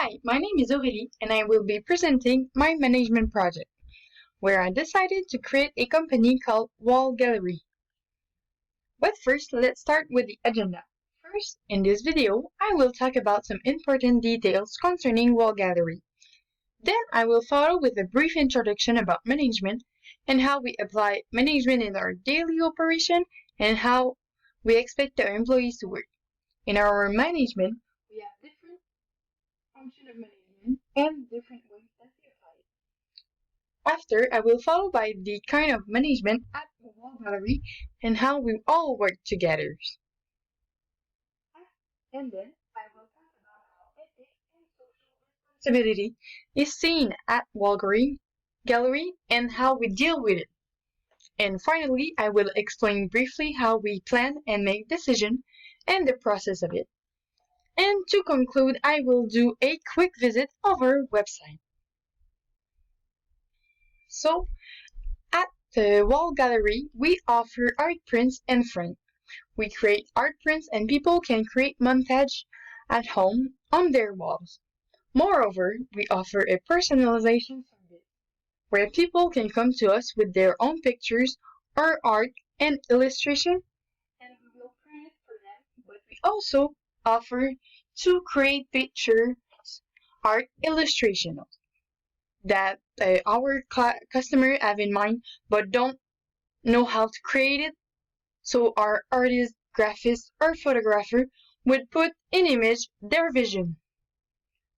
Hi, my name is Aurélie and I will be presenting my management project, where I decided to create a company called Wall Gallery. But first, let's start with the agenda. First, in this video, I will talk about some important details concerning Wall Gallery. Then I will follow with a brief introduction about management and how we apply management in our daily operation and how we expect our employees to work. In our management, we have different functions of management and different ways that we apply it. After, I will follow by the kind of management at the Wall Gallery and how we all work together. And then I will talk about how ethics and social responsibility is seen at Wall Gallery and how we deal with it. And finally, I will explain briefly how we plan and make decisions and the process of it. And to conclude, I will do a quick visit of our website. So, at the Wall Gallery, we offer art prints and frames. We create art prints and people can create montage at home on their walls. Moreover, we offer a personalization service where people can come to us with their own pictures or art and illustration and we will print it for them. But we also offer to create pictures, art illustration that our customer have in mind but don't know how to create it. So our artist, graphist, or photographer would put in image their vision.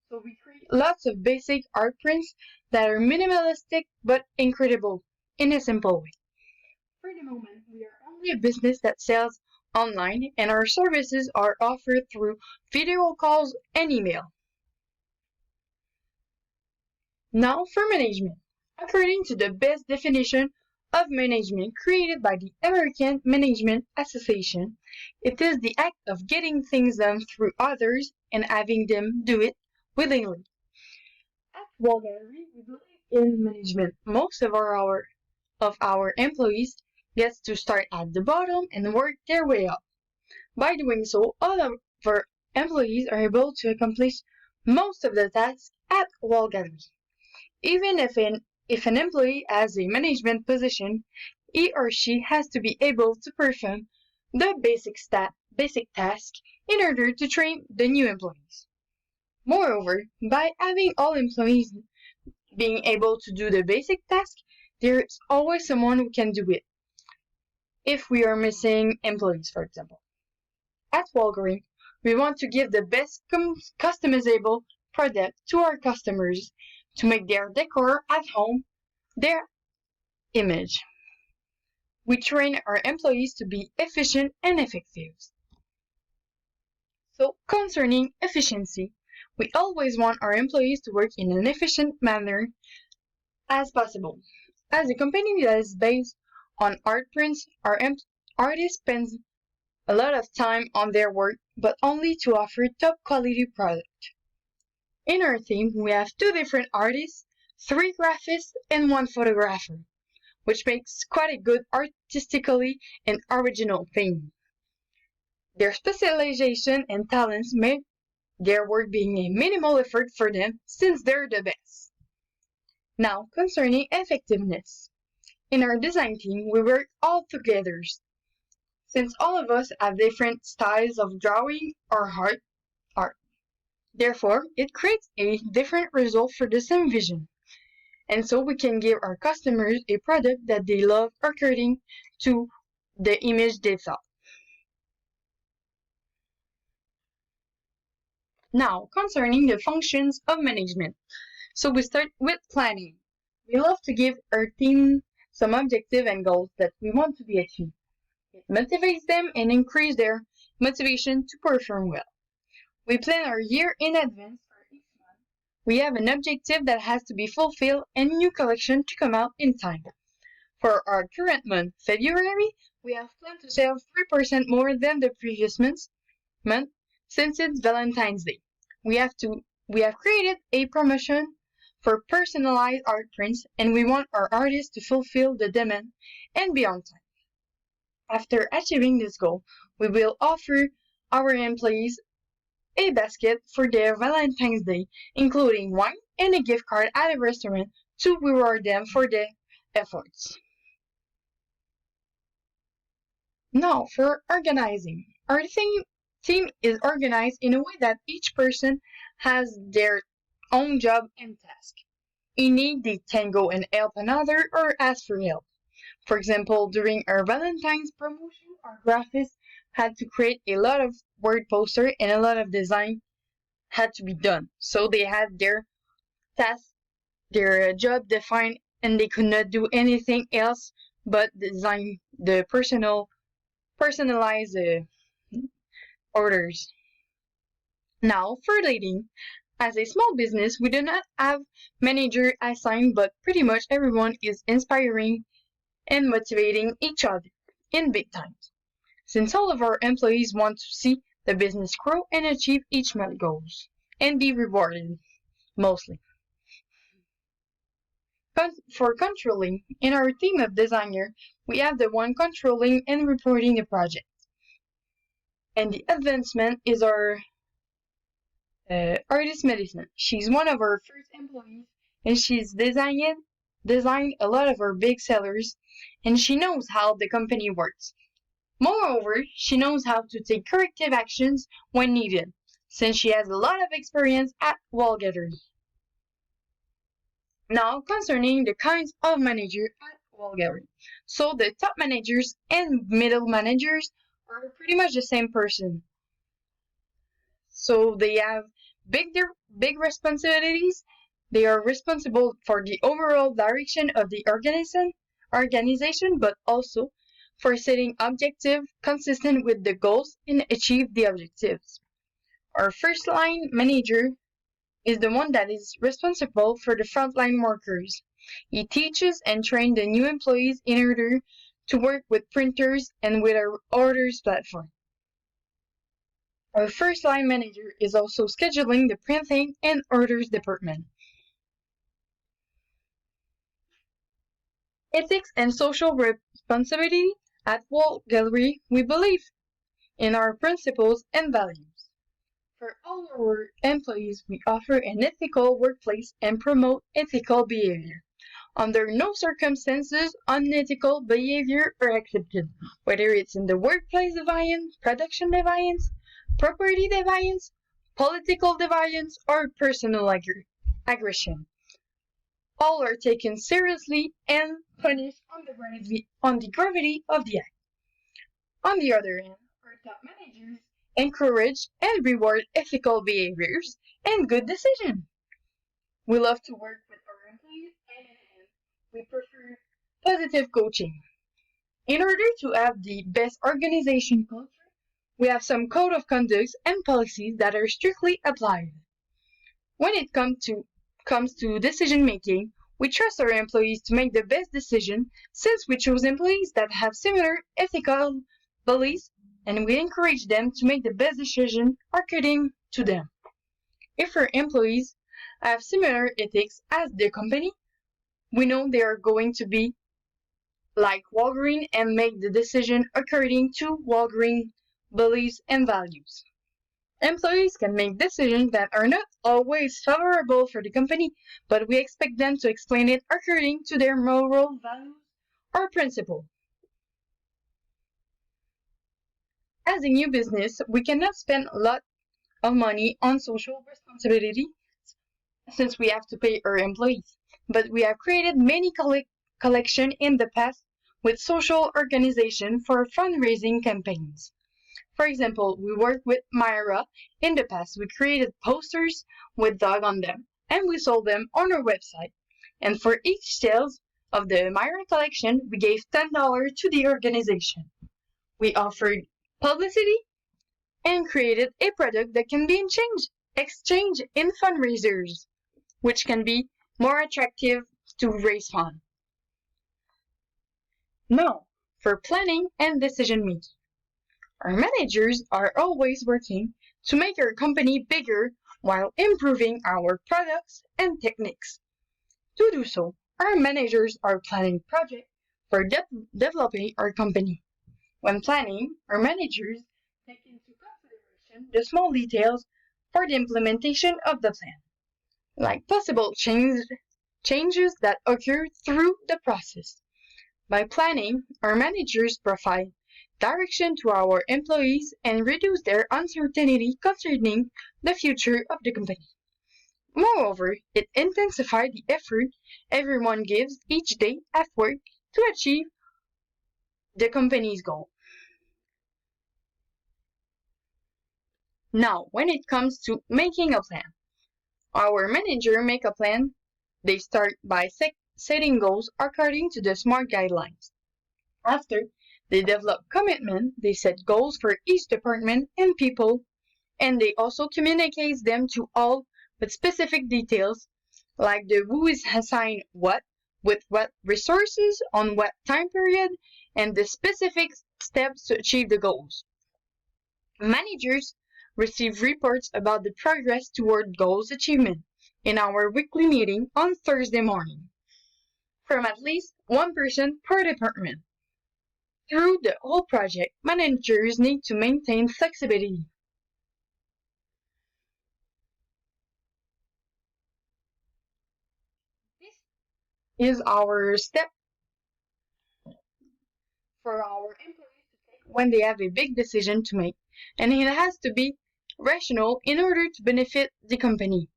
So we create lots of basic art prints that are minimalistic but incredible in a simple way. For the moment, we are only a business that sells online and our services are offered through video calls and email. Now for management. According to the best definition of management created by the American Management Association, it is the act of getting things done through others and having them do it willingly. At Wall Gallery, we believe in management. Most of our employees get to start at the bottom and work their way up. By doing so, all of our employees are able to accomplish most of the tasks at Wall Gallery. Even if an employee has a management position, he or she has to be able to perform the basic task in order to train the new employees. Moreover, by having all employees being able to do the basic task, there's always someone who can do it. If we are missing employees, for example. At Wall Gallery, we want to give the best customizable product to our customers to make their decor at home their image. We train our employees to be efficient and effective. So, concerning efficiency, we always want our employees to work in an efficient manner as possible. As a company that is based on art prints, our artists spend a lot of time on their work, but only to offer top quality product. In our team, we have 2 different artists, 3 graphists, and 1 photographer, which makes quite a good artistically and original thing. Their specialization and talents make their work being a minimal effort for them since they're the best. Now, concerning effectiveness. In our design team, we work all together. Since all of us have different styles of drawing or art, therefore, it creates a different result for the same vision. And so we can give our customers a product that they love according to the image they saw. Now, concerning the functions of management. So we start with planning. We love to give our team some objectives and goals that we want to be achieved. It motivates them and increases their motivation to perform well. We plan our year in advance for each month. We have an objective that has to be fulfilled and new collection to come out in time. For our current month, February, we have planned to sell 3% more than the previous month since it's Valentine's Day. We have created a promotion for personalized art prints and we want our artists to fulfill the demand and be on time. After achieving this goal, we will offer our employees a basket for their Valentine's Day, including wine and a gift card at a restaurant to reward them for their efforts. Now, for organizing. Our team is organized in a way that each person has their own job and task. In need, they can go and help another or ask for help. For example, during our Valentine's promotion, our graphist had to create a lot of word poster and a lot of design had to be done. So they had their task, their job defined, and they could not do anything else but design the personalized orders. Now, for leading, as a small business, we do not have manager assigned, but pretty much everyone is inspiring and motivating each other in big times. Since all of our employees want to see the business grow and achieve each month goals and be rewarded, mostly. For controlling, in our team of designer, we have the one controlling and reporting the project. And the advancement is our artist medicine. She's one of our first employees, and she's designed a lot of our big sellers, and she knows how the company works. Moreover, she knows how to take corrective actions when needed, since she has a lot of experience at wall gallery. Now, concerning the kinds of manager at wall gallery. So the top managers and middle managers are pretty much the same person. So they have big responsibilities. They are responsible for the overall direction of the organization, but also for setting objectives consistent with the goals and achieve the objectives. Our first line manager is the one that is responsible for the frontline workers. He teaches and trains the new employees in order to work with printers and with our orders platform. Our first line manager is also scheduling the printing and orders department. Ethics and social responsibility at Wall Gallery, we believe in our principles and values. For all our employees, we offer an ethical workplace and promote ethical behavior. Under no circumstances, unethical behavior are accepted, whether it's in the workplace deviance, production deviance, property deviance, political deviance, or personal aggression. All are taken seriously and punished on the gravity of the act. On the other hand, our top managers encourage and reward ethical behaviors and good decisions. We love to work with our employees and we prefer positive coaching. In order to have the best organization culture, we have some code of conduct and policies that are strictly applied. When it comes to decision making, we trust our employees to make the best decision since we choose employees that have similar ethical beliefs and we encourage them to make the best decision according to them. If our employees have similar ethics as the company, we know they are going to be like Walgreens and make the decision according to Walgreens beliefs and values. Employees can make decisions that are not always favorable for the company, but we expect them to explain it according to their moral values or principle. As a new business, we cannot spend a lot of money on social responsibility since we have to pay our employees, but we have created many collections in the past with social organizations for fundraising campaigns. For example, we worked with Myra in the past. We created posters with dog on them, and we sold them on our website. And for each sales of the Myra collection, we gave $10 to the organization. We offered publicity and created a product that can be exchanged in fundraisers, which can be more attractive to raise funds. Now, for planning and decision making. Our managers are always working to make our company bigger while improving our products and techniques. To do so, our managers are planning projects for developing our company. When planning, our managers take into consideration the small details for the implementation of the plan, like possible changes that occur through the process. By planning, our managers provide direction to our employees and reduce their uncertainty concerning the future of the company. Moreover, it intensifies the effort everyone gives each day at work to achieve the company's goal. Now, when it comes to making a plan, our manager make a plan. They start by setting goals according to the SMART guidelines. After they develop commitment, they set goals for each department and people, and they also communicate them to all with specific details, like the who is assigned what, with what resources, on what time period, and the specific steps to achieve the goals. Managers receive reports about the progress toward goals achievement in our weekly meeting on Thursday morning from at least one person per department. Through the whole project, managers need to maintain flexibility. This is our step for our employees to take when they have a big decision to make, and it has to be rational in order to benefit the company.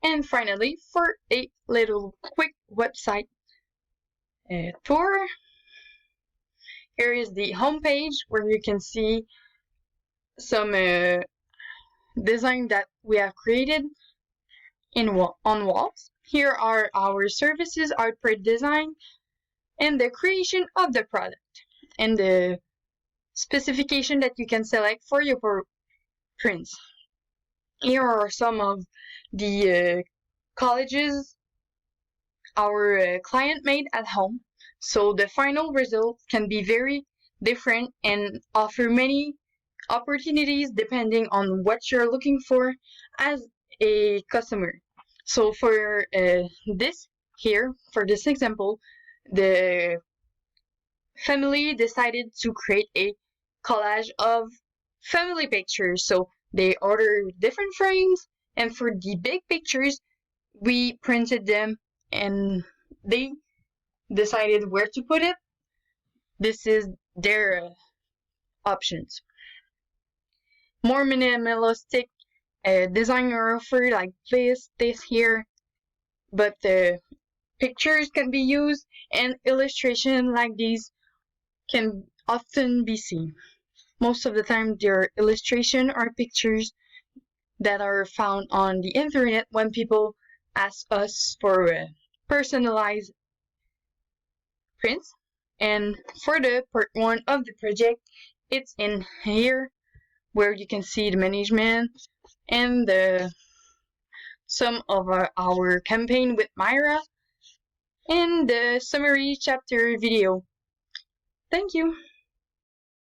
And finally, for a little quick website tour, here is the homepage where you can see some design that we have created on walls. Here are our services, output design, and the creation of the product, and the specification that you can select for your prints. Here are some of the collages our client made at home, so the final result can be very different and offer many opportunities depending on what you're looking for as a customer. So for this here, for this example, the family decided to create a collage of family pictures. So they ordered different frames, and for the big pictures, we printed them and they decided where to put it. This is their options. More minimalistic designer offer like this here, but the pictures can be used and illustration like these can often be seen. Most of the time, they're illustration or pictures that are found on the internet when people ask us for personalized prints. And for the part 1 of the project, it's in here where you can see the management and some of our campaign with Myra and the summary chapter video. Thank you.